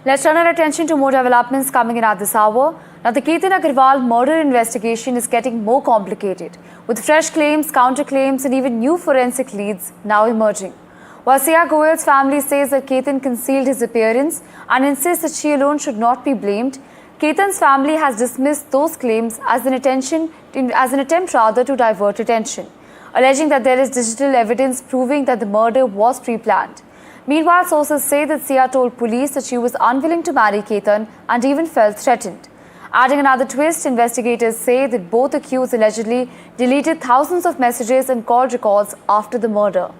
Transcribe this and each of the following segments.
Let's turn our attention to more developments coming in at this hour. Now, the Ketan Agarwal murder investigation is getting more complicated, with fresh claims, counterclaims, and even new forensic leads now emerging. While Sia Goyal's family says that Ketan concealed his appearance and insists that she alone should not be blamed, Ketan's family has dismissed those claims as an attempt to divert attention, alleging that there is digital evidence proving that the murder was pre-planned. Meanwhile, sources say that Sia told police that she was unwilling to marry Ketan and even felt threatened. Adding another twist, investigators say that both accused allegedly deleted thousands of messages and call records after the murder.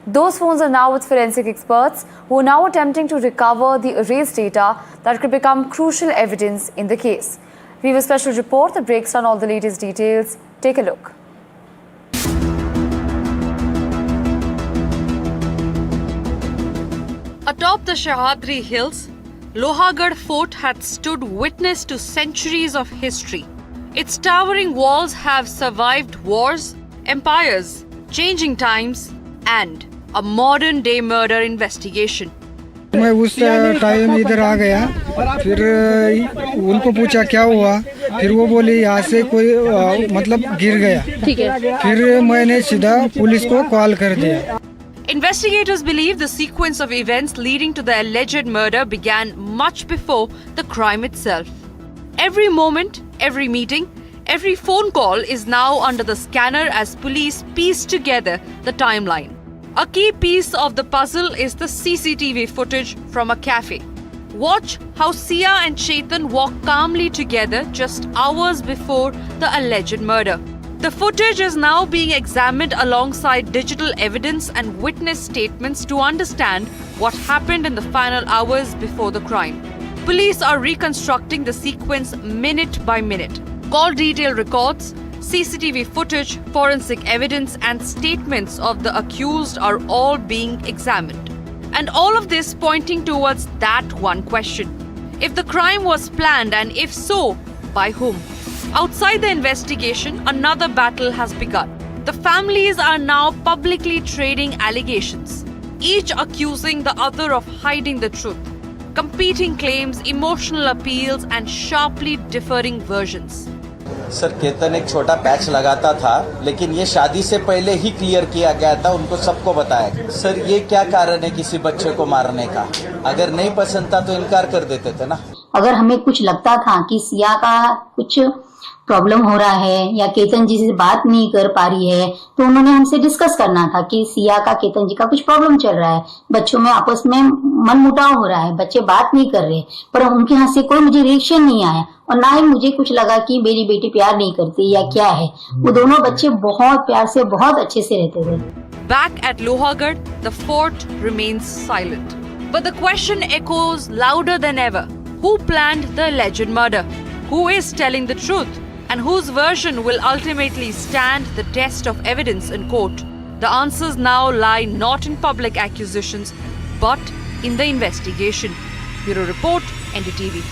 Those phones are now with forensic experts who are now attempting to recover the erased data that could become crucial evidence in the case. We have a special report that breaks down all the latest details. Take a look. Atop the Sahyadri Hills, Lohagarh Fort had stood witness to centuries of history. Its towering walls have survived wars, empires, changing times, and a modern-day murder investigation. मैं उस time इधर आ गया, फिर उनको पूछा क्या हुआ, फिर वो बोली यहाँ से कोई मतलब गिर गया, फिर मैंने सीधा पुलिस को कॉल कर दिया. Investigators believe the sequence of events leading to the alleged murder began much before the crime itself. Every moment, every meeting, every phone call is now under the scanner as police piece together the timeline. A key piece of the puzzle is the CCTV footage from a cafe. Watch how Sia and Chetan walk calmly together just hours before the alleged murder. The footage is now being examined alongside digital evidence and witness statements to understand what happened in the final hours before the crime. Police are reconstructing the sequence minute by minute. Call detail records, CCTV footage, forensic evidence, and statements of the accused are all being examined. And all of this pointing towards that one question. If the crime was planned, and if so, by whom? Outside the investigation, another battle has begun. The families are now publicly trading allegations, each accusing the other of hiding the truth. Competing claims, emotional appeals, and sharply differing versions. Sir, Ketan एक छोटा patch लगाता था, लेकिन ये शादी से पहले ही clear किया गया था, उनको सबको बताया. सर, ये क्या कारण है किसी बच्चे को मारने का? अगर नहीं पसंद था तो इनकार कर देते थे ना. अगर हमें कुछ लगता था कि सिया का कुछ प्रॉब्लम हो रहा है या केतन जी से बात नहीं कर पा रही है, तो उन्होंने हमसे डिस्कस करना था कि सिया का केतन जी का कुछ प्रॉब्लम चल रहा है, बच्चों में आपस में मनमुटाव हो रहा है, बच्चे बात नहीं कर रहे. पर उनके यहाँ से कोई मुझे रिएक्शन नहीं आया और ना ही मुझे कुछ लगा कि मेरी बेटी प्यार नहीं करती या क्या है. वो दोनों बच्चे बहुत प्यार से, बहुत अच्छे से रहते थे. Back at Lohagarh, the fort remains silent. But the question echoes louder than ever. Who planned the alleged murder? Who is telling the truth? And whose version will ultimately stand the test of evidence in court? The answers now lie not in public accusations, but in the investigation. Bureau Report, NDTV.